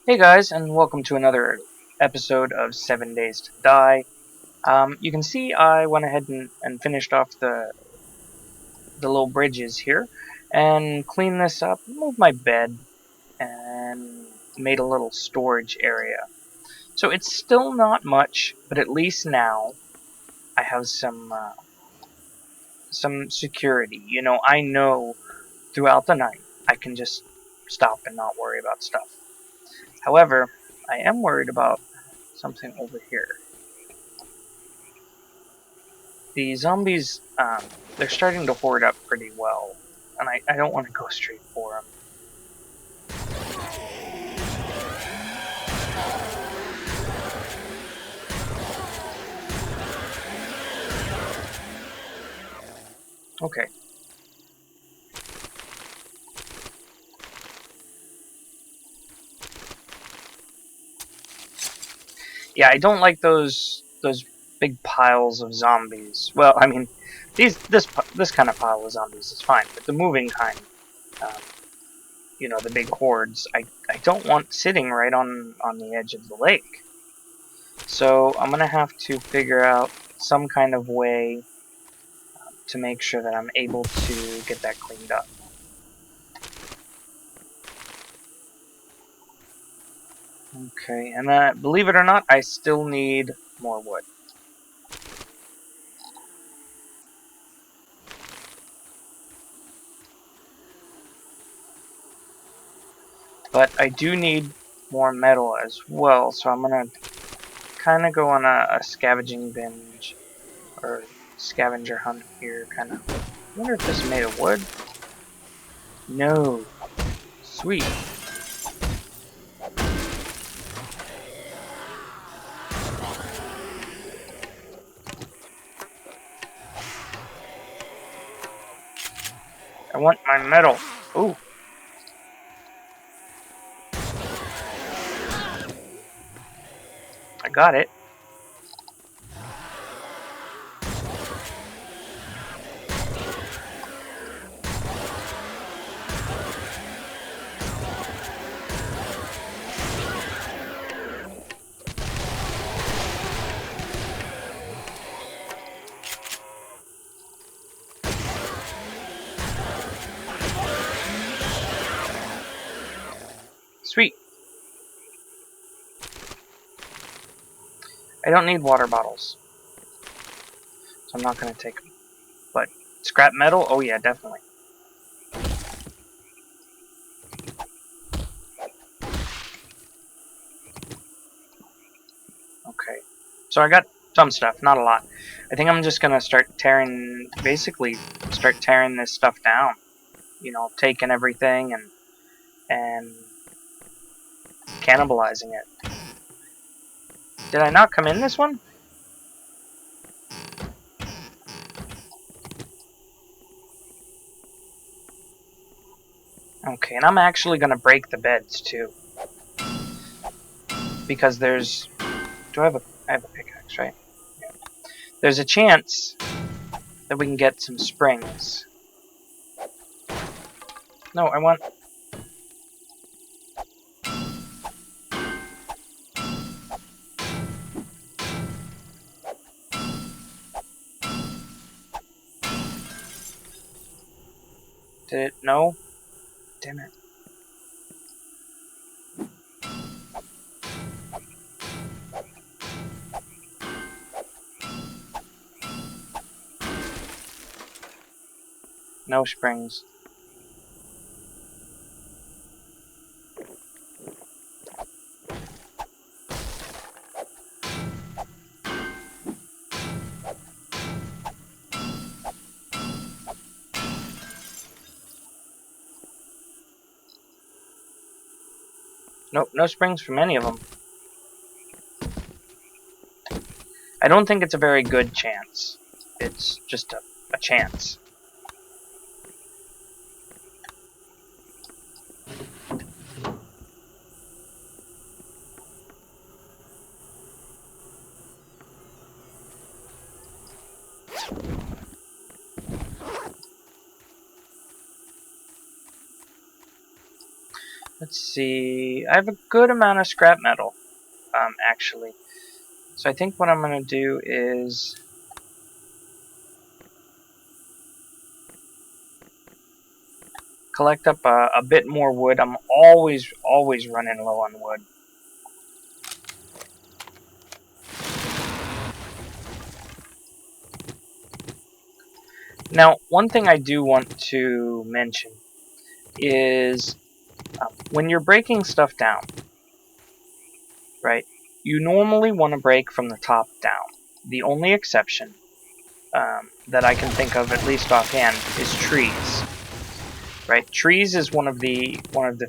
Hey guys, and welcome to another episode of 7 Days to Die. You can see I went ahead and finished off the little bridges here, and cleaned this up, moved my bed, and made a little storage area. So it's still not much, but at least now I have some security. I know throughout the night I can just stop and not worry about stuff. However, I am worried about something over here. The zombies, they're starting to hoard up pretty well, and I don't want to go straight for them. Okay. Yeah, I don't like those big piles of zombies. Well, I mean, this kind of pile of zombies is fine, but the moving kind, um, the big hordes, I don't want sitting right on the edge of the lake. So I'm gonna have to figure out some kind of way to make sure that I'm able to get that cleaned up. Okay, and believe it or not, I still need more wood. But I do need more metal as well, so I'm gonna kind of go on a scavenging binge, or scavenger hunt here, kind of. I wonder if this is made of wood? No. Sweet. I want my metal. Ooh, I got it. Sweet. I don't need water bottles, so I'm not gonna take them. But scrap metal? Oh yeah, definitely. Okay. So I got some stuff, not a lot. I think I'm just gonna basically start tearing this stuff down. Taking everything and cannibalizing it. Did I not come in this one? Okay, and I'm actually gonna break the beds too, because there's. Do I have a pickaxe, right? Yeah. There's a chance that we can get some springs. No, I want. Did it? No. Damn it. No springs. Nope, no springs from any of them. I don't think it's a very good chance. It's just a chance. Let's see. I have a good amount of scrap metal, actually. So I think what I'm going to do is collect up a bit more wood. I'm always running low on wood. Now, one thing I do want to mention is when you're breaking stuff down, right, you normally want to break from the top down. The only exception that I can think of, at least offhand, is trees. Right, trees is one of the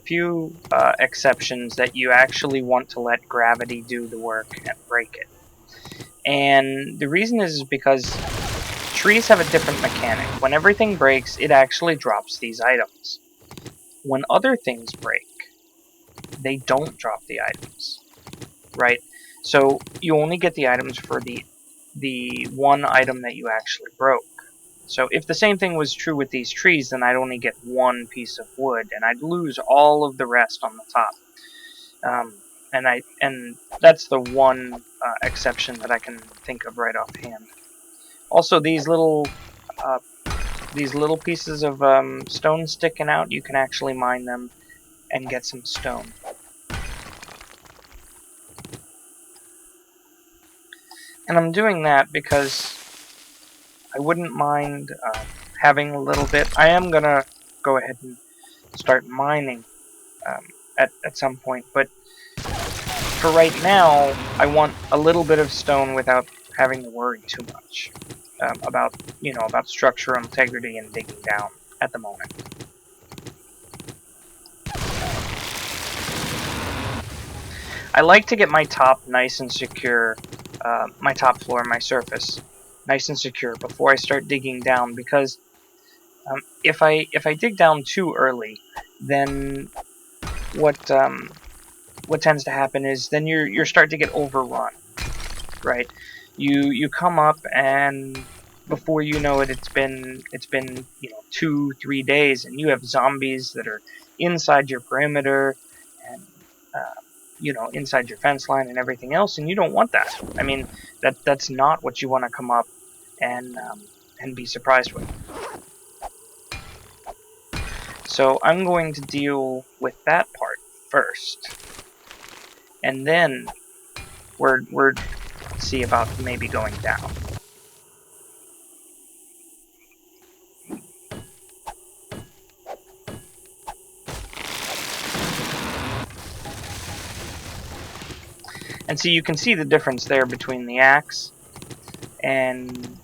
few exceptions that you actually want to let gravity do the work and break it. And the reason is because trees have a different mechanic. When everything breaks, it actually drops these items. When other things break, they don't drop the items, right? So you only get the items for the one item that you actually broke. So if the same thing was true with these trees, then I'd only get one piece of wood, and I'd lose all of the rest on the top. And that's the one exception that I can think of right offhand. Also, these little pieces of stone sticking out, you can actually mine them and get some stone. And I'm doing that because I wouldn't mind having a little bit. I am gonna go ahead and start mining at some point, but for right now, I want a little bit of stone without having to worry too much about structural integrity and digging down at the moment. I like to get my top nice and secure, my top floor, my surface, nice and secure before I start digging down, because if I dig down too early, then what tends to happen is then you're starting to get overrun, right? You come up, and before you know it, it's been 2-3 days, and you have zombies that are inside your perimeter, and inside your fence line and everything else, and you don't want that. I mean, that's not what you want to come up and be surprised with. So I'm going to deal with that part first, and then we're see about maybe going down. And so you can see the difference there between the axe and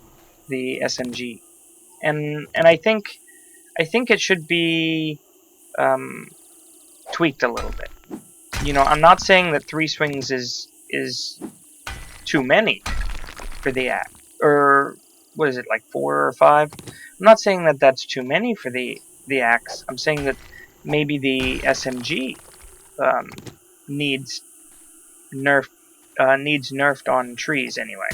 the SMG, and I think it should be tweaked a little bit. I'm not saying that 3 swings is too many for the axe, or what is it, like 4 or 5? I'm not saying that that's too many for the axe. I'm saying that maybe the SMG needs nerfed on trees anyway.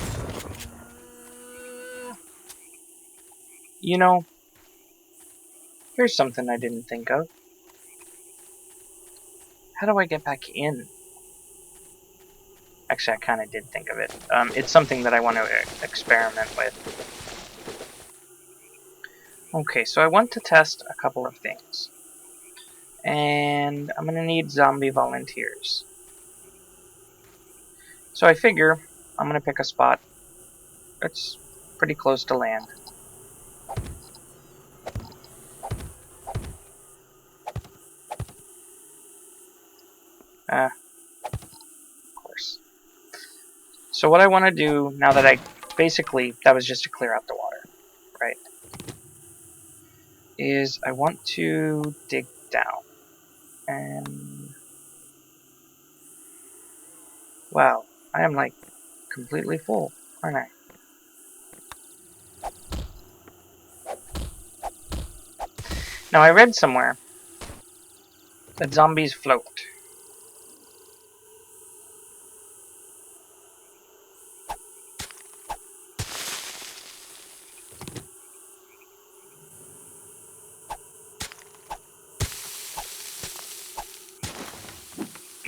Here's something I didn't think of. How do I get back in? Actually, I kind of did think of it. It's something that I want to experiment with. Okay, so I want to test a couple of things. And I'm going to need zombie volunteers. So I figure I'm going to pick a spot that's pretty close to land. Of course. So what I want to do, now that that was just to clear out the water, right, is I want to dig down. And wow, I am like completely full, aren't I? Now I read somewhere that zombies float.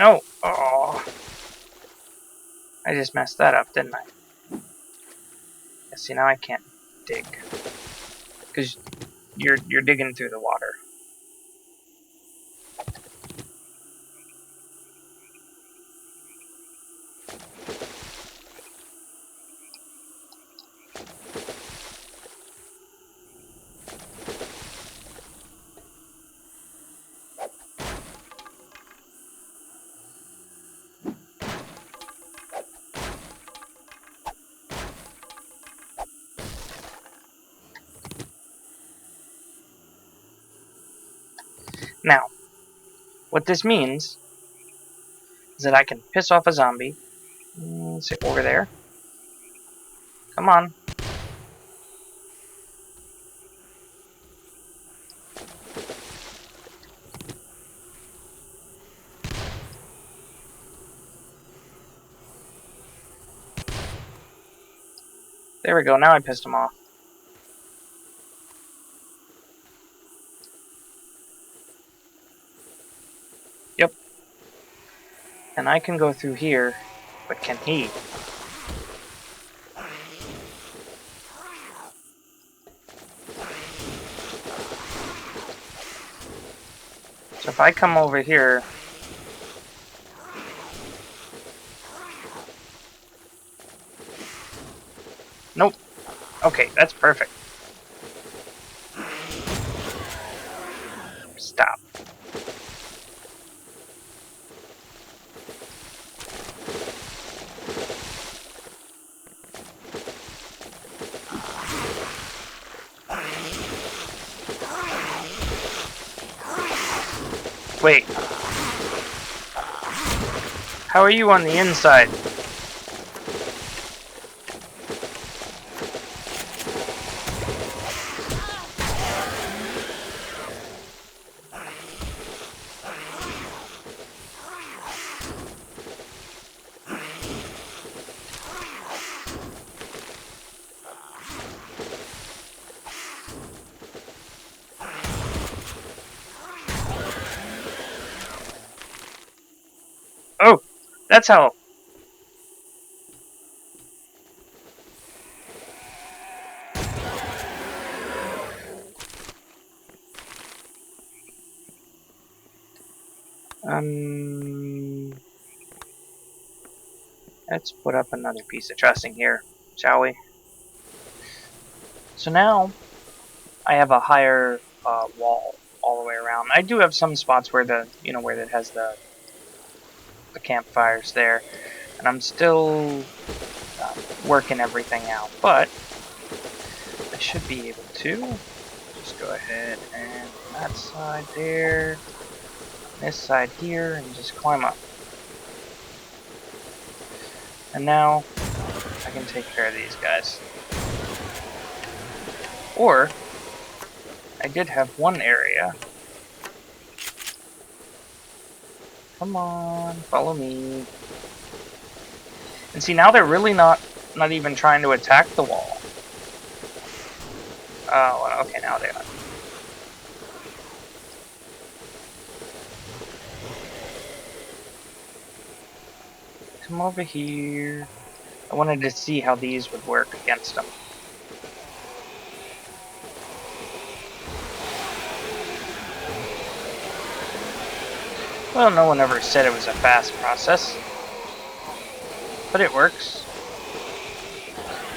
No! Oh, I just messed that up, didn't I? Yeah, see, now I can't dig. Because you're digging through the water. Now, what this means is that I can piss off a zombie. Sit over there. Come on. There we go, now I pissed him off. Yep. And I can go through here, but can he? So if I come over here... Nope. Okay, that's perfect. Stop. Wait. How are you on the inside? Oh, that's how... Let's put up another piece of trussing here, shall we? So now, I have a higher wall all the way around. I do have some spots where where it has the campfires there, and I'm still working everything out, but I should be able to just go ahead and that side there, this side here, and just climb up. And now I can take care of these guys. Or I did have one area. Come on, follow me. And see, now they're really not even trying to attack the wall. Oh, okay, now they are. Come over here. I wanted to see how these would work against them. Well, no one ever said it was a fast process, but it works.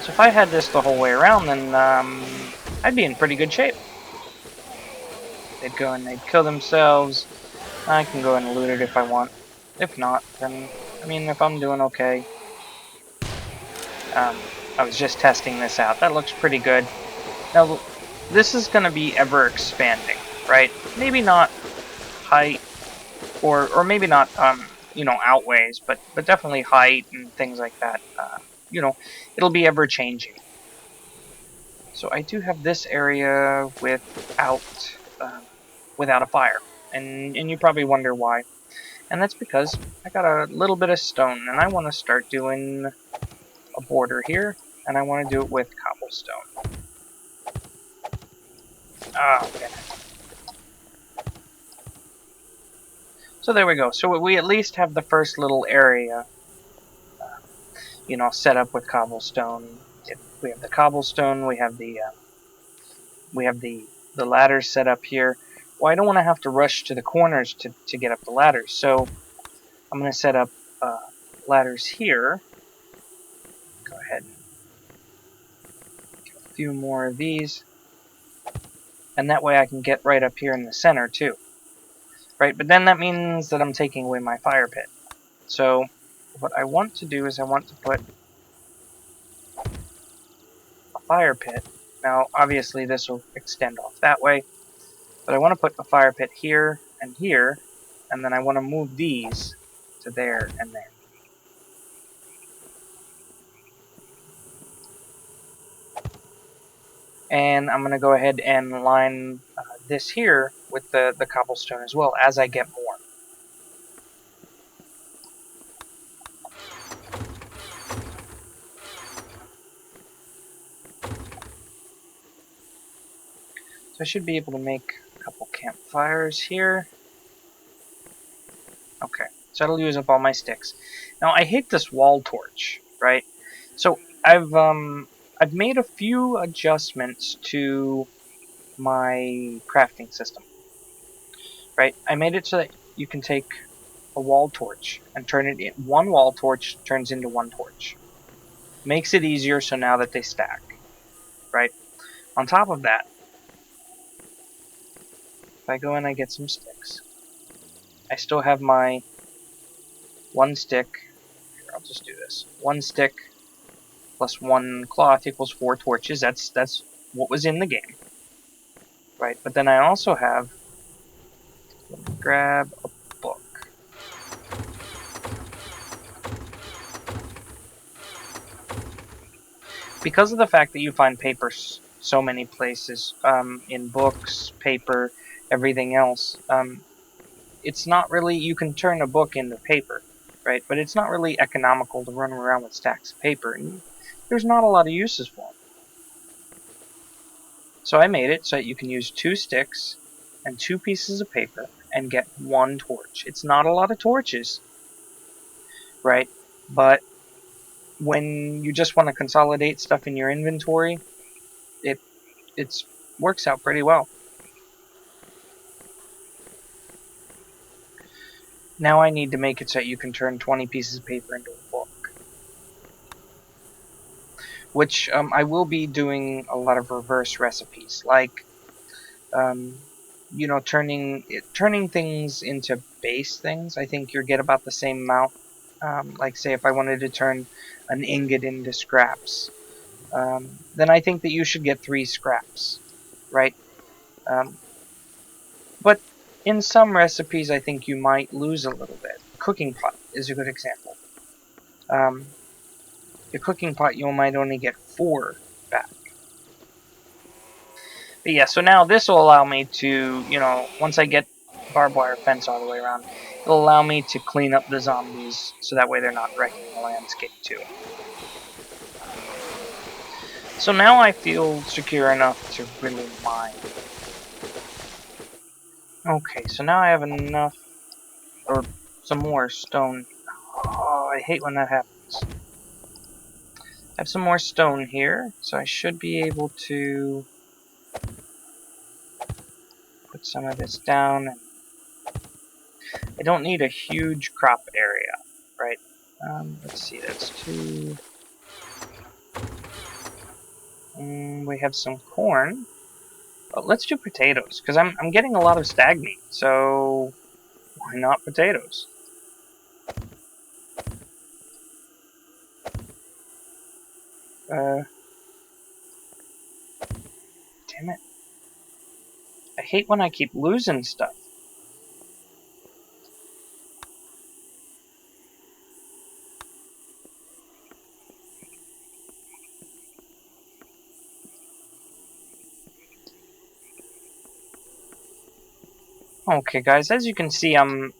So if I had this the whole way around, then I'd be in pretty good shape. They'd go and they'd kill themselves. I can go and loot it if I want. If not, then, I mean, if I'm doing okay. I was just testing this out. That looks pretty good. Now, this is going to be ever expanding, right? Maybe not height, or maybe not, outways, but definitely height and things like that. It'll be ever changing. So I do have this area without a fire, and you probably wonder why. And that's because I got a little bit of stone, and I want to start doing a border here, and I want to do it with cobblestone. Oh, damn it. So there we go. So we at least have the first little area, set up with cobblestone. We have the cobblestone. We have the ladders set up here. Well, I don't want to have to rush to the corners to get up the ladders, so I'm going to set up ladders here. Go ahead and get a few more of these, and that way I can get right up here in the center too. Right, but then that means that I'm taking away my fire pit. So what I want to do is I want to put a fire pit. Now, obviously this will extend off that way, but I want to put a fire pit here, and then I want to move these to there and there. And I'm going to go ahead and line this here with the cobblestone as well as I get more. So I should be able to make a couple campfires here. Okay, so that'll use up all my sticks. Now I hate this wall torch, right? So I've made a few adjustments to my crafting system. Right? I made it so that you can take a wall torch and turn it in. One wall torch turns into one torch. Makes it easier so now that they stack. Right? On top of that, if I go and I get some sticks, I still have my one stick. Here, I'll just do this. One stick plus one cloth equals 4 torches. That's what was in the game. Right? But then I also have, let me grab a book. Because of the fact that you find paper so many places, in books, paper, everything else, it's not really, you can turn a book into paper, right? But it's not really economical to run around with stacks of paper, and there's not a lot of uses for them. So I made it so that you can use 2 sticks and 2 pieces of paper and get 1 torch. It's not a lot of torches, right? But when you just want to consolidate stuff in your inventory, it works out pretty well. Now I need to make it so that you can turn 20 pieces of paper into a book. Which I will be doing a lot of reverse recipes, like turning things into base things. I think you'll get about the same amount. Like say if I wanted to turn an ingot into scraps, then I think that you should get 3 scraps, right? But in some recipes I think you might lose a little bit. Cooking pot is a good example. The cooking pot you might only get 4 back. But yeah, so now this will allow me to, once I get barbed wire fence all the way around, it'll allow me to clean up the zombies so that way they're not wrecking the landscape too. So now I feel secure enough to really mine. Okay, so now I have enough, or some more stone. Oh, I hate when that happens. I have some more stone here, so I should be able to put some of this down. I don't need a huge crop area, right? Let's see, that's 2. We have some corn. But let's do potatoes, because I'm getting a lot of stag meat, so why not potatoes? Damn it. I hate when I keep losing stuff. Okay, guys, as you can see, I'm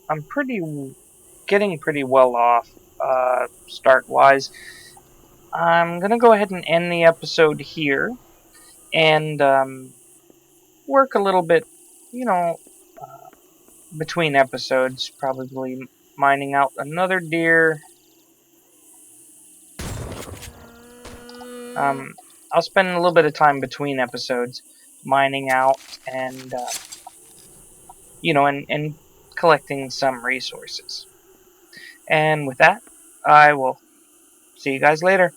getting pretty well off start-wise. I'm gonna go ahead and end the episode here, and work a little bit, between episodes, probably mining out another deer. I'll spend a little bit of time between episodes mining out and and collecting some resources. And with that, I will see you guys later.